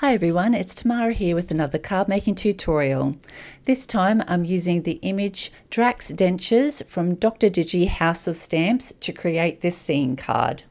Hi everyone, it's Tamara here with another card making tutorial. This time I'm using the image Drac's Dentures from Dr. Digi House of Stamps to create this scene card.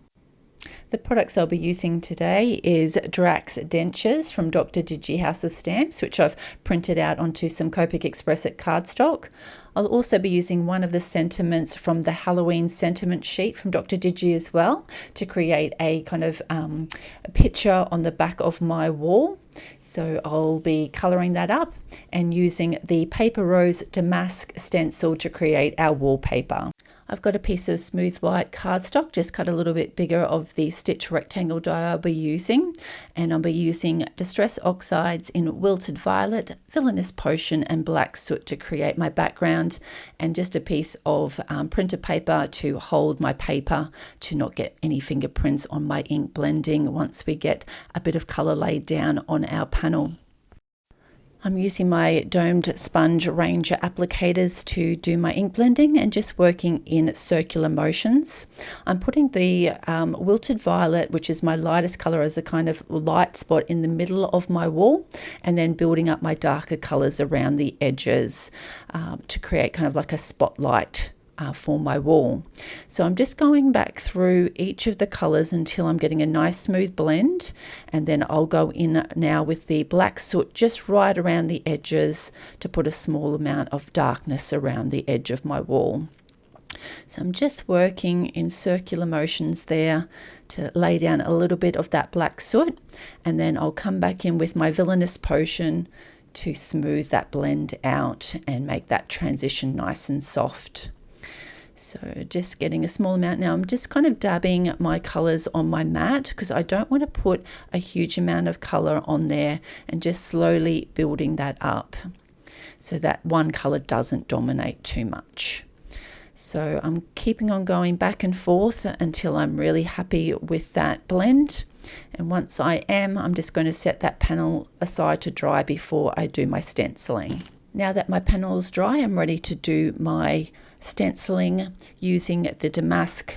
The products I'll be using today is Drac's Dentures from Dr. Digi House of Stamps, which I've printed out onto some Copic XPress at Cardstock. I'll also be using one of the sentiments from the Halloween sentiment sheet from Dr. Digi as well to create a kind of a picture on the back of my wall. So I'll be colouring that up and using the Paper Rose Damask stencil to create our wallpaper. I've got a piece of smooth white cardstock, just cut a little bit bigger of the stitch rectangle die I'll be using, and I'll be using Distress Oxides in Wilted Violet, Villainous Potion and Black Soot to create my background, and just a piece of printer paper to hold my paper to not get any fingerprints on my ink blending once we get a bit of colour laid down on our panel. I'm using my domed sponge Ranger applicators to do my ink blending and just working in circular motions. I'm putting the Wilted Violet, which is my lightest colour, as a kind of light spot in the middle of my wall, and then building up my darker colours around the edges to create kind of like a spotlight for my wall. So I'm just going back through each of the colours until I'm getting a nice smooth blend, and then I'll go in now with the black soot just right around the edges to put a small amount of darkness around the edge of my wall. So I'm just working in circular motions there to lay down a little bit of that black soot, and then I'll come back in with my Villainous Potion to smooth that blend out and make that transition nice and soft. So just getting a small amount now. I'm just kind of dabbing my colours on my mat because I don't want to put a huge amount of colour on there, and just slowly building that up so that one colour doesn't dominate too much. So I'm keeping on going back and forth until I'm really happy with that blend. And once I am, I'm just going to set that panel aside to dry before I do my stenciling. Now that my panel is dry, I'm ready to do my stenciling using the Damask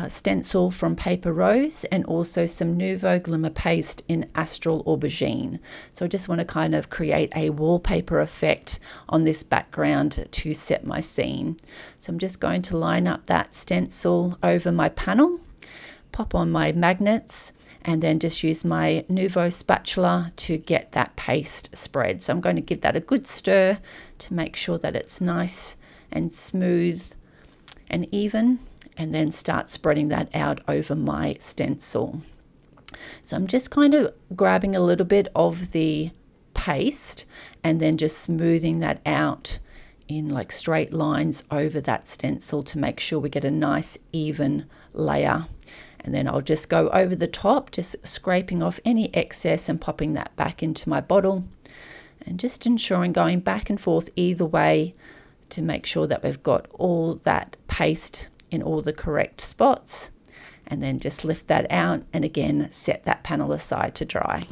stencil from Paper Rose and also some Nuvo Glimmer paste in Astral Aubergine. So I just want to kind of create a wallpaper effect on this background to set my scene. So I'm just going to line up that stencil over my panel, pop on my magnets, and then just use my Nuvo spatula to get that paste spread. So I'm going to give that a good stir to make sure that it's nice and smooth and even, and then start spreading that out over my stencil. So I'm just kind of grabbing a little bit of the paste and then just smoothing that out in like straight lines over that stencil to make sure we get a nice even layer. And then I'll just go over the top, just scraping off any excess and popping that back into my bottle, and just ensuring going back and forth either way to make sure that we've got all that paste in all the correct spots, and then just lift that out and again set that panel aside to dry.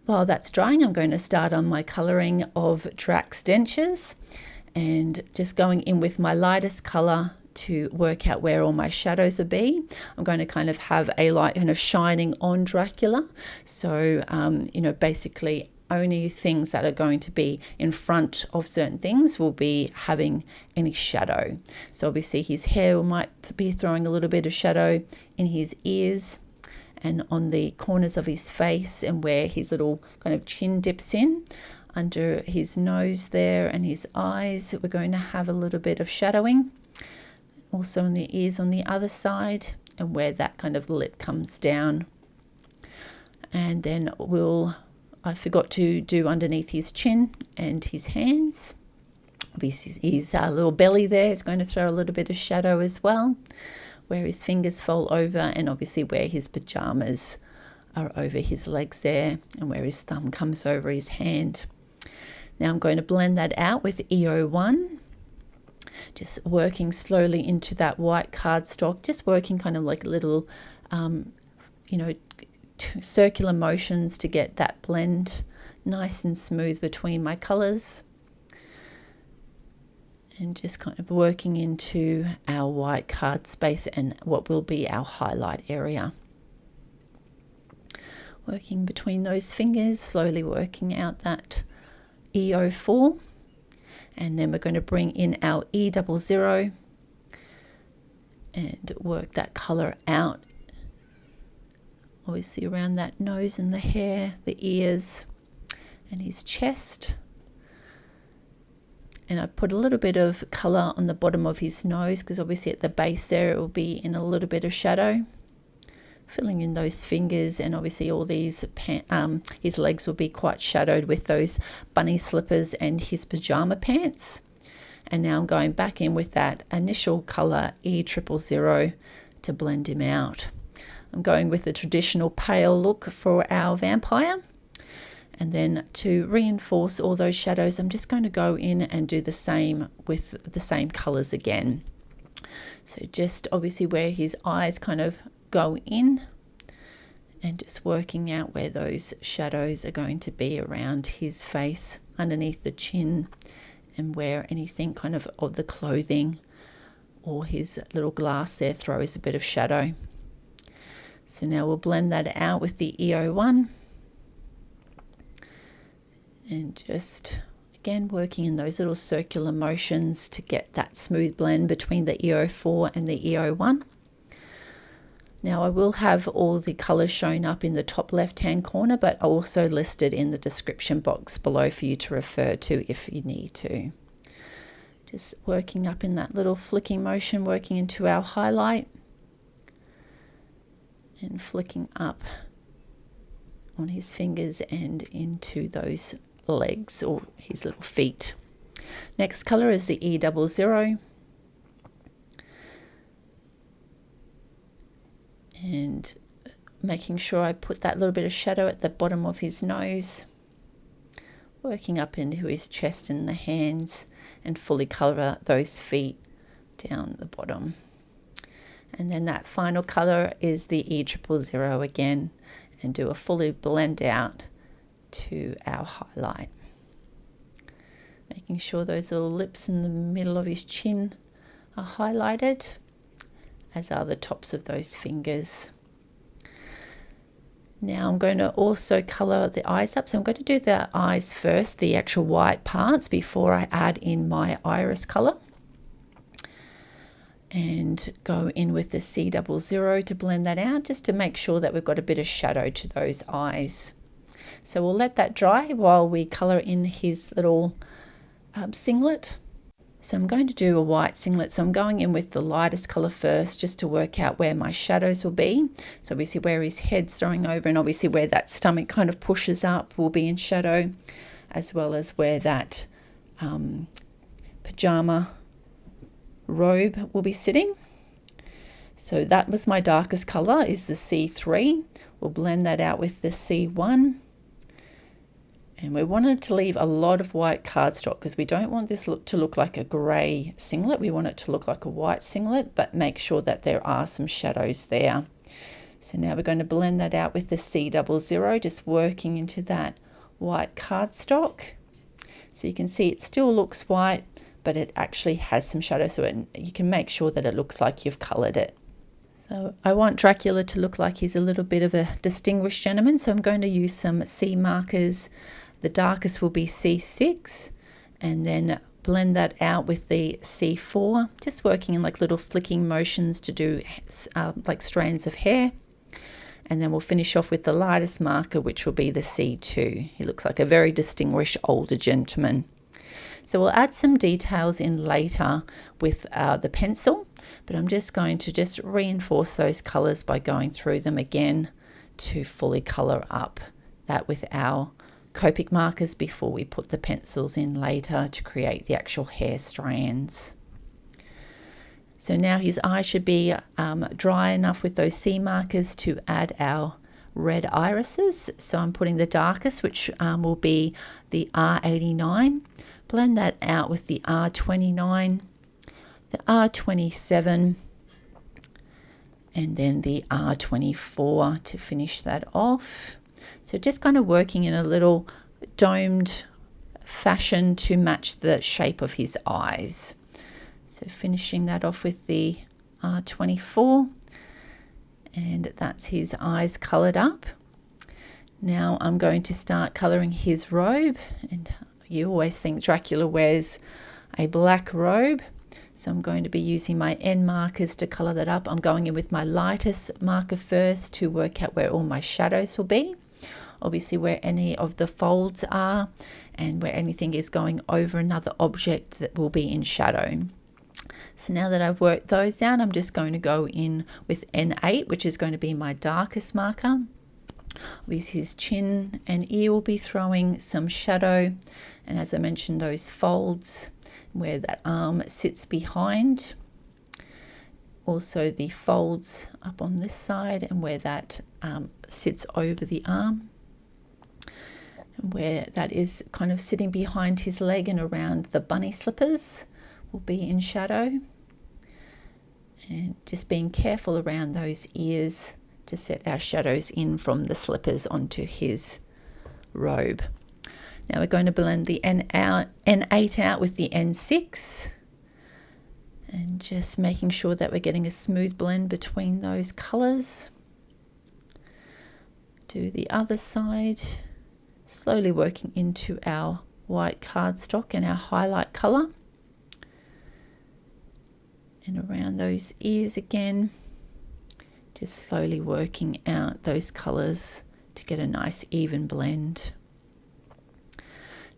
While that's drying, I'm going to start on my colouring of Drac's Dentures and just going in with my lightest colour to work out where all my shadows will be. I'm going to kind of have a light kind of shining on Dracula. So, basically only things that are going to be in front of certain things will be having any shadow. So obviously his hair might be throwing a little bit of shadow in his ears and on the corners of his face, and where his little kind of chin dips in under his nose there and his eyes, we're going to have a little bit of shadowing. Also in the ears on the other side, and where that kind of lip comes down. And then I forgot to do underneath his chin and his hands. Obviously his little belly there is going to throw a little bit of shadow as well, where his fingers fall over, and obviously where his pajamas are over his legs there, and where his thumb comes over his hand. Now I'm going to blend that out with EO1. Just working slowly into that white cardstock, just working kind of like little, circular motions to get that blend nice and smooth between my colours. And just kind of working into our white card space and what will be our highlight area. Working between those fingers, slowly working out that E04. And then we're going to bring in our E00 and work that colour out. Obviously around that nose and the hair, the ears and his chest. And I put a little bit of colour on the bottom of his nose because obviously at the base there it will be in a little bit of shadow. Filling in those fingers, and obviously all these his legs will be quite shadowed with those bunny slippers and his pajama pants. And now I'm going back in with that initial colour E000 to blend him out. I'm going with the traditional pale look for our vampire, and then to reinforce all those shadows I'm just going to go in and do the same with the same colours again. So just obviously where his eyes kind of go in, and just working out where those shadows are going to be around his face, underneath the chin, and where anything kind of the clothing or his little glass there throws a bit of shadow. So now we'll blend that out with the E01, and just again working in those little circular motions to get that smooth blend between the E04 and the E01. Now I will have all the colours shown up in the top left hand corner, but also listed in the description box below for you to refer to if you need to. Just working up in that little flicking motion, working into our highlight and flicking up on his fingers and into those legs or his little feet. Next colour is the E00. And making sure I put that little bit of shadow at the bottom of his nose, working up into his chest and the hands, and fully colour those feet down the bottom. And then that final colour is the E000 again, and do a fully blend out to our highlight. Making sure those little lips in the middle of his chin are highlighted, as are the tops of those fingers. Now I'm going to also colour the eyes up. So I'm going to do the eyes first, the actual white parts, before I add in my iris colour. And go in with the C00 to blend that out, just to make sure that we've got a bit of shadow to those eyes. So we'll let that dry while we colour in his little singlet. So I'm going to do a white singlet, so I'm going in with the lightest colour first just to work out where my shadows will be. So obviously where his head's throwing over, and obviously where that stomach kind of pushes up will be in shadow, as well as where that pajama robe will be sitting. So that was my darkest colour, is the C3. We'll blend that out with the C1. And we wanted to leave a lot of white cardstock because we don't want this to look like a grey singlet. We want it to look like a white singlet, but make sure that there are some shadows there. So now we're going to blend that out with the C00, just working into that white cardstock. So you can see it still looks white, but it actually has some shadow, so you can make sure that it looks like you've coloured it. So I want Dracula to look like he's a little bit of a distinguished gentleman, so I'm going to use some C markers. The darkest will be C6, and then blend that out with the C4, just working in like little flicking motions to do like strands of hair. And then we'll finish off with the lightest marker, which will be the C2. He looks like a very distinguished older gentleman. So we'll add some details in later with the pencil, but I'm just going to just reinforce those colours by going through them again to fully colour up that with our Copic markers before we put the pencils in later to create the actual hair strands. So now his eyes should be dry enough with those C markers to add our red irises. So I'm putting the darkest, which will be the R89. Blend that out with the R29, the R27, and then the R24 to finish that off. So just kind of working in a little domed fashion to match the shape of his eyes. So finishing that off with the R24, and that's his eyes coloured up. Now I'm going to start colouring his robe, and you always think Dracula wears a black robe, so I'm going to be using my N markers to colour that up. I'm going in with my lightest marker first to work out where all my shadows will be, obviously where any of the folds are and where anything is going over another object that will be in shadow. So now that I've worked those out, I'm just going to go in with N8, which is going to be my darkest marker. Obviously his chin and ear will be throwing some shadow, and as I mentioned, those folds where that arm sits behind, also the folds up on this side and where that sits over the arm, and where that is kind of sitting behind his leg and around the bunny slippers will be in shadow. And just being careful around those ears to set our shadows in from the slippers onto his robe. Now we're going to blend the N8 out with the N6, and just making sure that we're getting a smooth blend between those colours. Do the other side, slowly working into our white cardstock and our highlight colour. And around those ears again, just slowly working out those colours to get a nice even blend.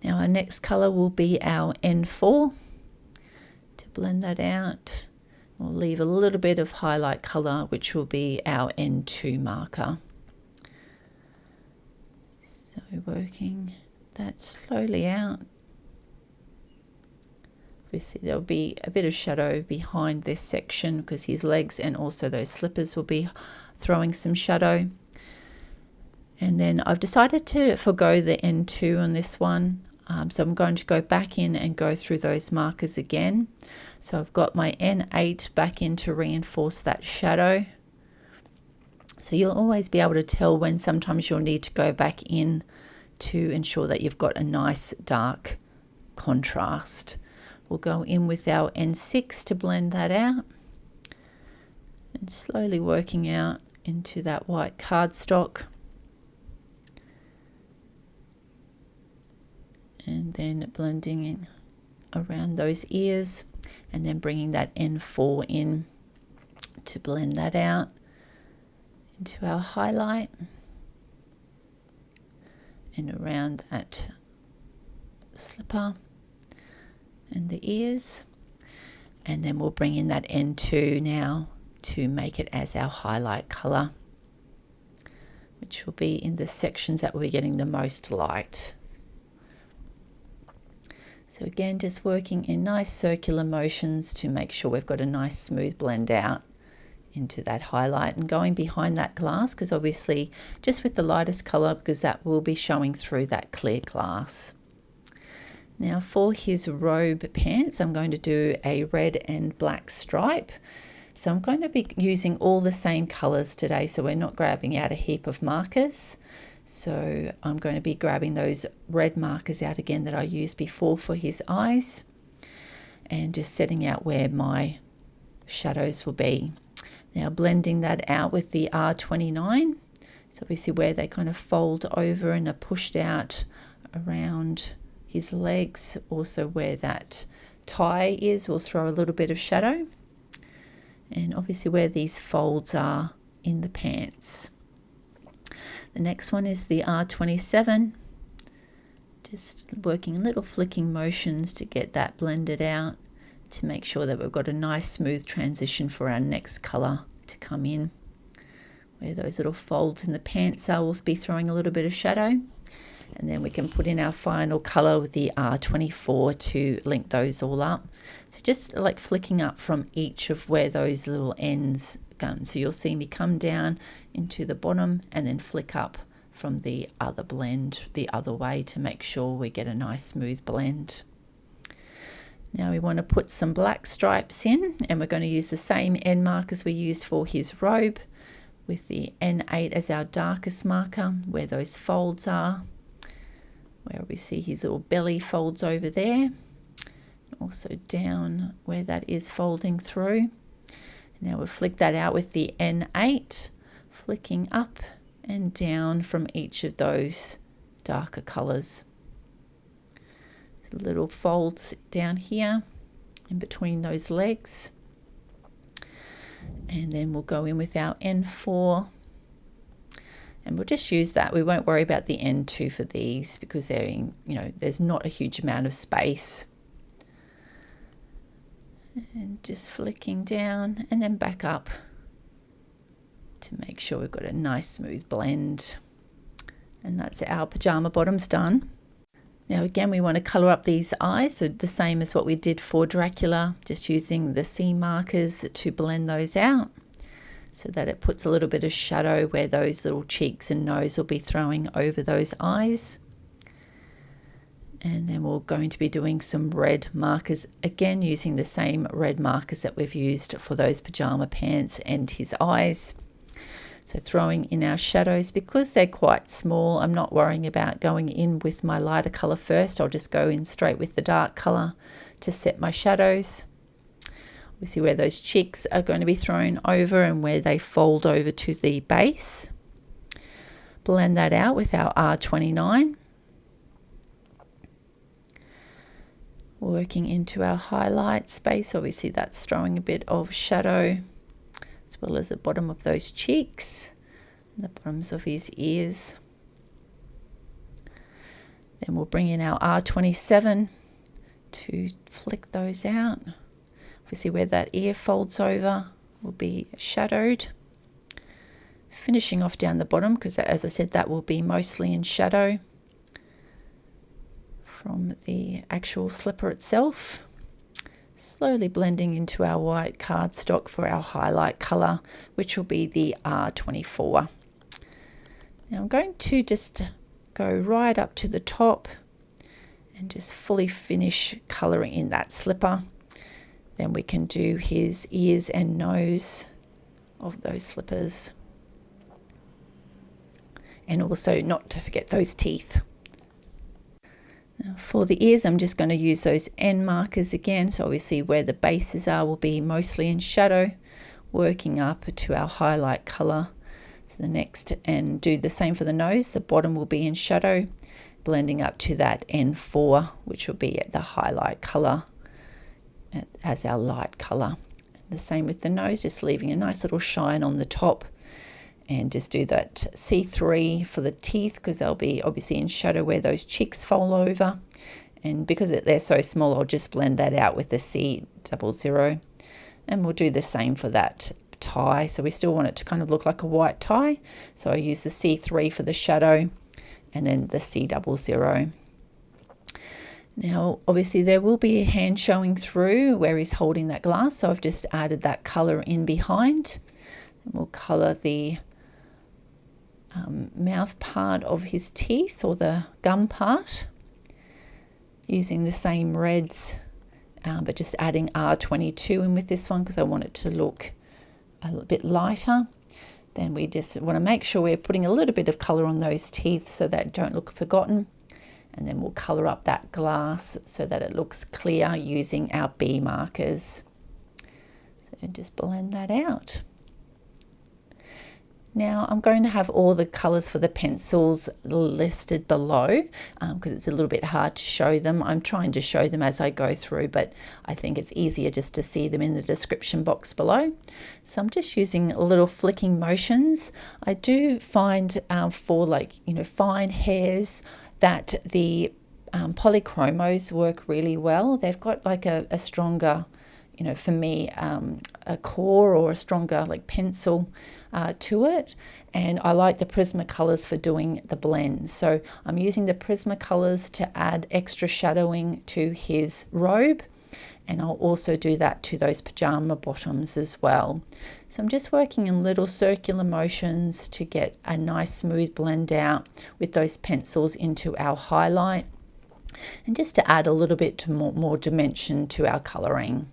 Now our next colour will be our N4. To blend that out, we'll leave a little bit of highlight colour, which will be our N2 marker. So working that slowly out. Obviously there'll be a bit of shadow behind this section because his legs and also those slippers will be throwing some shadow. And then I've decided to forgo the N2 on this one. So I'm going to go back in and go through those markers again. So I've got my N8 back in to reinforce that shadow. So you'll always be able to tell when sometimes you'll need to go back in to ensure that you've got a nice dark contrast. We'll go in with our N6 to blend that out, and slowly working out into that white cardstock, and then blending in around those ears, and then bringing that N4 in to blend that out into our highlight and around that slipper and the ears. And then we'll bring in that N2 now to make it as our highlight colour, which will be in the sections that will be getting the most light. So again, just working in nice circular motions to make sure we've got a nice smooth blend out into that highlight, and going behind that glass, because obviously just with the lightest colour, because that will be showing through that clear glass. Now for his robe pants, I'm going to do a red and black stripe. So I'm going to be using all the same colours today, so we're not grabbing out a heap of markers. So I'm going to be grabbing those red markers out again that I used before for his eyes, and just setting out where my shadows will be. Now blending that out with the R29. So obviously where they kind of fold over and are pushed out around his legs, also where that tie is will throw a little bit of shadow, and obviously where these folds are in the pants. The next one is the R27, just working little flicking motions to get that blended out to make sure that we've got a nice smooth transition for our next colour to come in. Where those little folds in the pants are, we'll be throwing a little bit of shadow. And then we can put in our final colour with the R24 to link those all up. So just like flicking up from each of where those little ends go. So you'll see me come down into the bottom and then flick up from the other blend the other way to make sure we get a nice smooth blend. Now we want to put some black stripes in, and we're going to use the same N markers we used for his robe, with the N8 as our darkest marker where those folds are, where we see his little belly folds over there, also down where that is folding through. Now we'll flick that out with the N8, flicking up and down from each of those darker colours. Little folds down here in between those legs, and then we'll go in with our N4, and we'll just use that. We won't worry about the N2 for these because they're in, there's not a huge amount of space. And just flicking down and then back up to make sure we've got a nice smooth blend. And that's our pajama bottoms done. Now again, we want to colour up these eyes, so the same as what we did for Dracula, just using the C markers to blend those out so that it puts a little bit of shadow where those little cheeks and nose will be throwing over those eyes. And then we're going to be doing some red markers, again using the same red markers that we've used for those pajama pants and his eyes. So throwing in our shadows, because they're quite small, I'm not worrying about going in with my lighter colour first. I'll just go in straight with the dark colour to set my shadows. We see where those cheeks are going to be thrown over and where they fold over to the base. Blend that out with our R29. Working into our highlight space, obviously that's throwing a bit of shadow, as well as the bottom of those cheeks and the bottoms of his ears. Then we'll bring in our R27 to flick those out. Obviously where that ear folds over will be shadowed. Finishing off down the bottom, because as I said, that will be mostly in shadow from the actual slipper itself. Slowly blending into our white cardstock for our highlight colour, which will be the R24. Now I'm going to just go right up to the top and just fully finish colouring in that slipper. Then we can do his ears and nose of those slippers. And also not to forget those teeth. Now for the ears, I'm just going to use those N markers again. So obviously where the bases are will be mostly in shadow, working up to our highlight colour. So the next, and do the same for the nose. The bottom will be in shadow, blending up to that N4, which will be at the highlight colour as our light colour. The same with the nose, just leaving a nice little shine on the top. And just do that C3 for the teeth, because they'll be obviously in shadow where those cheeks fold over. And because they're so small, I'll just blend that out with the C00. And we'll do the same for that tie. So we still want it to kind of look like a white tie. So I use the C3 for the shadow and then the C00. Now, obviously there will be a hand showing through where he's holding that glass. So I've just added that colour in behind. And we'll colour the mouth part of his teeth, or the gum part, using the same reds, but just adding R22 in with this one because I want it to look a little bit lighter. Then we just want to make sure we're putting a little bit of colour on those teeth so that don't look forgotten. And then we'll colour up that glass so that it looks clear using our B markers. So just blend that out. Now I'm going to have all the colours for the pencils listed below because it's a little bit hard to show them. I'm trying to show them as I go through, but I think it's easier just to see them in the description box below. So I'm just using little flicking motions. I do find for fine hairs that the polychromos work really well. They've got like a stronger, for me, a core or a stronger pencil to it, and I like the Prismacolors for doing the blends. So I'm using the Prismacolors to add extra shadowing to his robe, and I'll also do that to those pajama bottoms as well. So I'm just working in little circular motions to get a nice smooth blend out with those pencils into our highlight, and just to add a little bit more dimension to our colouring.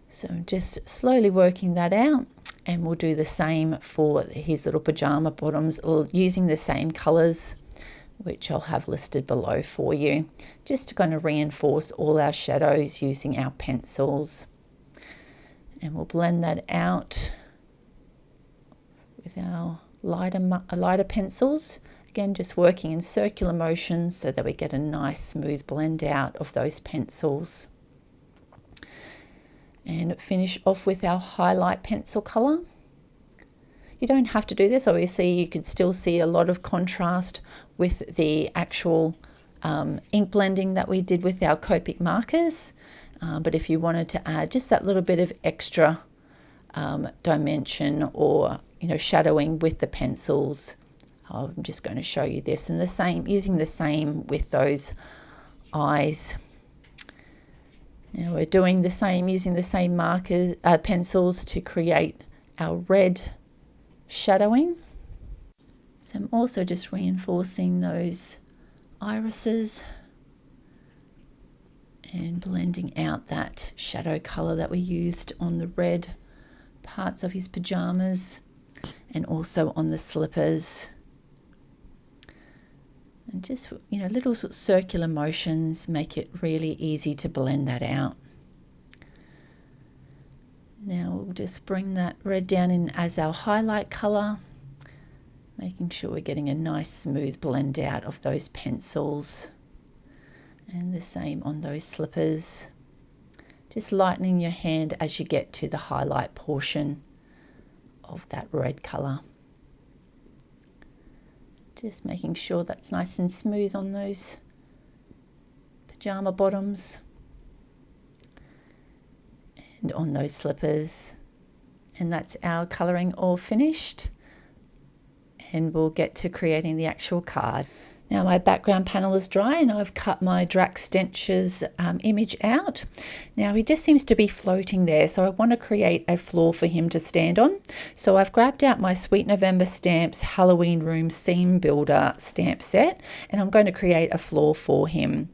So just slowly working that out, and we'll do the same for his little pajama bottoms using the same colours, which I'll have listed below for you, just to kind of reinforce all our shadows using our pencils. And we'll blend that out with our lighter pencils. Again, just working in circular motions so that we get a nice smooth blend out of those pencils. And finish off with our highlight pencil colour. You don't have to do this, obviously you can still see a lot of contrast with the actual ink blending that we did with our Copic markers, but if you wanted to add just that little bit of extra dimension or shadowing with the pencils, I'm just going to show you this, and the same, using the same with those eyes. Now we're doing the same, using the same pencils to create our red shadowing. So I'm also just reinforcing those irises and blending out that shadow colour that we used on the red parts of his pajamas and also on the slippers. And just, little circular motions make it really easy to blend that out. Now we'll just bring that red down in as our highlight colour, making sure we're getting a nice smooth blend out of those pencils. And the same on those slippers. Just lightening your hand as you get to the highlight portion of that red colour. Just making sure that's nice and smooth on those pajama bottoms and on those slippers. And that's our colouring all finished, and we'll get to creating the actual card. Now my background panel is dry and I've cut my Drac Dentures image out. Now he just seems to be floating there, so I want to create a floor for him to stand on. So I've grabbed out my Sweet November Stamps Halloween Room Scene Builder stamp set, and I'm going to create a floor for him.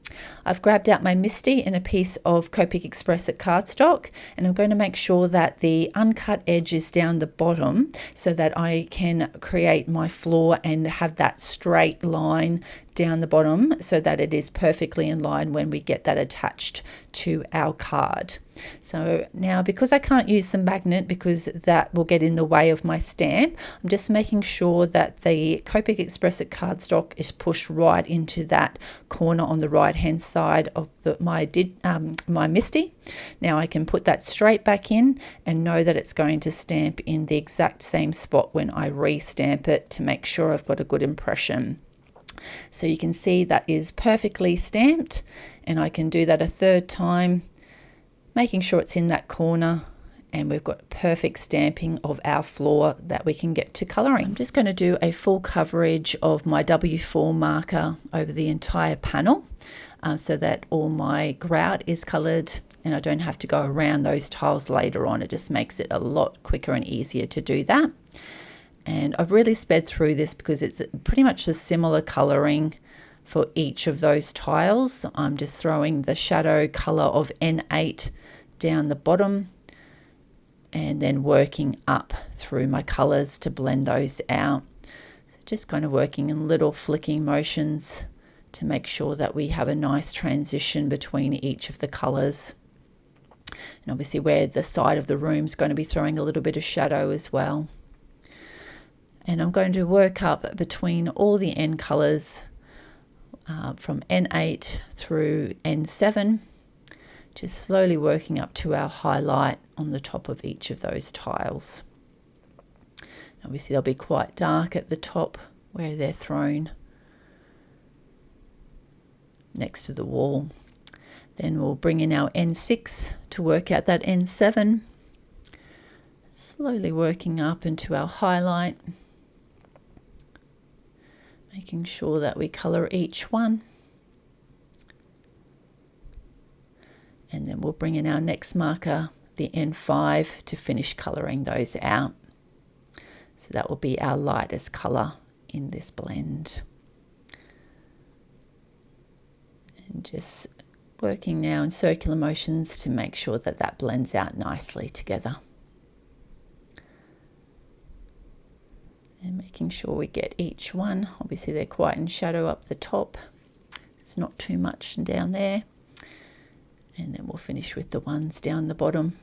I've grabbed out my Misti and a piece of Copic XPress at Cardstock, and I'm going to make sure that the uncut edge is down the bottom so that I can create my floor and have that straight line down the bottom so that it is perfectly in line when we get that attached to our card. So now, because I can't use the magnet because that will get in the way of my stamp, I'm just making sure that the Copic XPress at Cardstock is pushed right into that corner on the right hand side of my Misti. Now I can put that straight back in and know that it's going to stamp in the exact same spot when I re-stamp it to make sure I've got a good impression. So you can see that is perfectly stamped, and I can do that a third time, making sure it's in that corner, and we've got perfect stamping of our floor that we can get to colouring. I'm just going to do a full coverage of my W4 marker over the entire panel so that all my grout is coloured and I don't have to go around those tiles later on. It just makes it a lot quicker and easier to do that. And I've really sped through this because it's pretty much the similar colouring for each of those tiles. I'm just throwing the shadow colour of N8 down the bottom and then working up through my colours to blend those out. So just kind of working in little flicking motions to make sure that we have a nice transition between each of the colours. And obviously where the side of the room is going to be throwing a little bit of shadow as well. And I'm going to work up between all the N colours from N8 through N7, just slowly working up to our highlight on the top of each of those tiles. Obviously they'll be quite dark at the top where they're thrown next to the wall. Then we'll bring in our N6 to work out that N7, slowly working up into our highlight, making sure that we colour each one. And then we'll bring in our next marker, the N5, to finish colouring those out. So that will be our lightest colour in this blend. And just working now in circular motions to make sure that that blends out nicely together. And making sure we get each one. Obviously they're quite in shadow up the top. It's not too much down there. And then we'll finish with the ones down the bottom.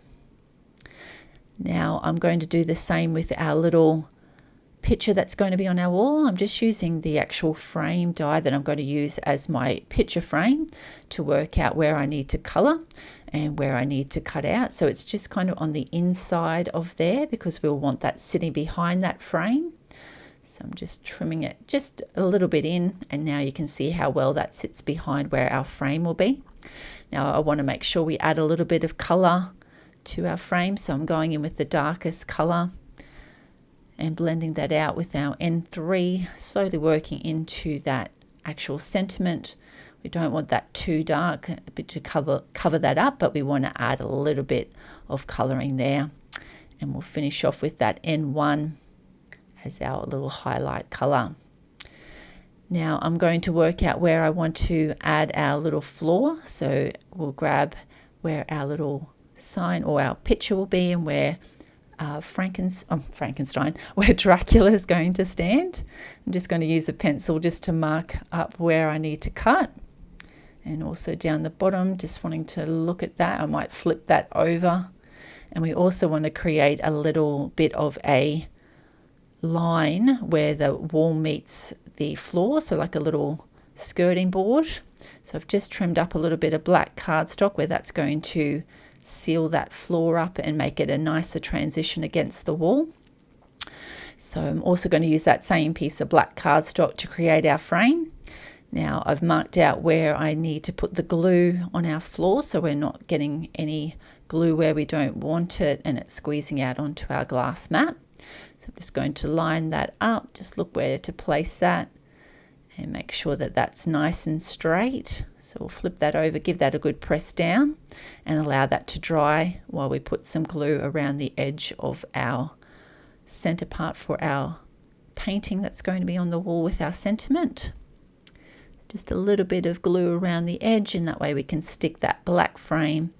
Now I'm going to do the same with our little picture that's going to be on our wall. I'm just using the actual frame die that I'm going to use as my picture frame to work out where I need to color and where I need to cut out. So it's just kind of on the inside of there because we'll want that sitting behind that frame. So I'm just trimming it just a little bit in, and now you can see how well that sits behind where our frame will be. Now I want to make sure we add a little bit of color to our frame, so I'm going in with the darkest color and blending that out with our N3, slowly working into that actual sentiment. We don't want that too dark to cover that up, but we want to add a little bit of coloring there. And we'll finish off with that N1 as our little highlight color. Now I'm going to work out where I want to add our little floor. So we'll grab where our little sign or our picture will be and where Frankenstein, where Dracula is going to stand. I'm just going to use a pencil just to mark up where I need to cut. And also down the bottom, just wanting to look at that. I might flip that over. And we also want to create a little bit of a line where the wall meets the floor, so like a little skirting board. So I've just trimmed up a little bit of black cardstock where that's going to seal that floor up and make it a nicer transition against the wall. So I'm also going to use that same piece of black cardstock to create our frame. Now I've marked out where I need to put the glue on our floor so we're not getting any glue where we don't want it and it's squeezing out onto our glass mat. So I'm just going to line that up, just look where to place that and make sure that that's nice and straight. So we'll flip that over, give that a good press down and allow that to dry while we put some glue around the edge of our center part for our painting that's going to be on the wall with our sentiment. Just a little bit of glue around the edge, and that way we can stick that black frame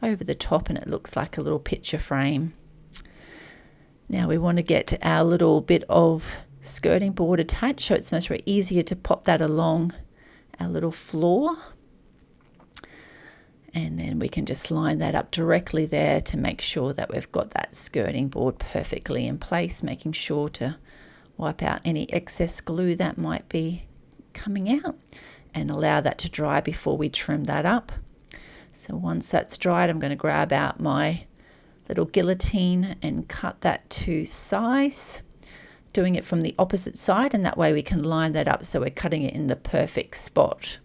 over the top and it looks like a little picture frame. Now we want to get our little bit of skirting board attached, so it's much easier to pop that along our little floor. And then we can just line that up directly there to make sure that we've got that skirting board perfectly in place, making sure to wipe out any excess glue that might be coming out and allow that to dry before we trim that up. So once that's dried, I'm going to grab out my little guillotine and cut that to size, doing it from the opposite side, and that way we can line that up so we're cutting it in the perfect spot.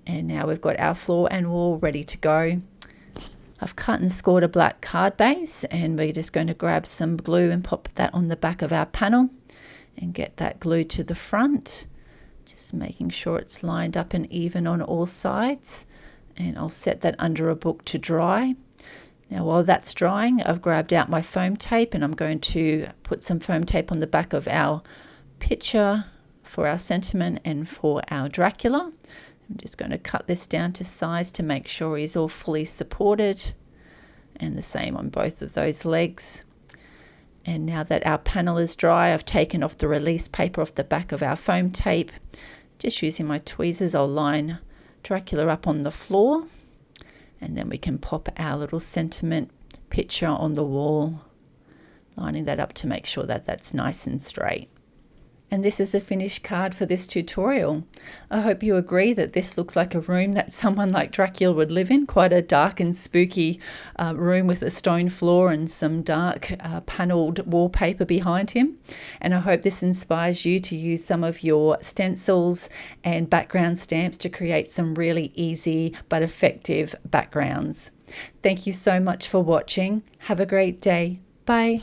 And now we've got our floor and wall ready to go. I've cut and scored a black card base, and we're just going to grab some glue and pop that on the back of our panel and get that glued to the front, just making sure it's lined up and even on all sides. And I'll set that under a book to dry. Now while that's drying, I've grabbed out my foam tape and I'm going to put some foam tape on the back of our picture for our sentiment and for our Dracula. I'm just going to cut this down to size to make sure he's all fully supported, and the same on both of those legs. And now that our panel is dry, I've taken off the release paper off the back of our foam tape. Just using my tweezers, I'll line Dracula up on the floor, and then we can pop our little sentiment picture on the wall, lining that up to make sure that that's nice and straight. And this is a finished card for this tutorial. I hope you agree that this looks like a room that someone like Dracula would live in, quite a dark and spooky room with a stone floor and some dark panelled wallpaper behind him. And I hope this inspires you to use some of your stencils and background stamps to create some really easy but effective backgrounds. Thank you so much for watching. Have a great day. Bye.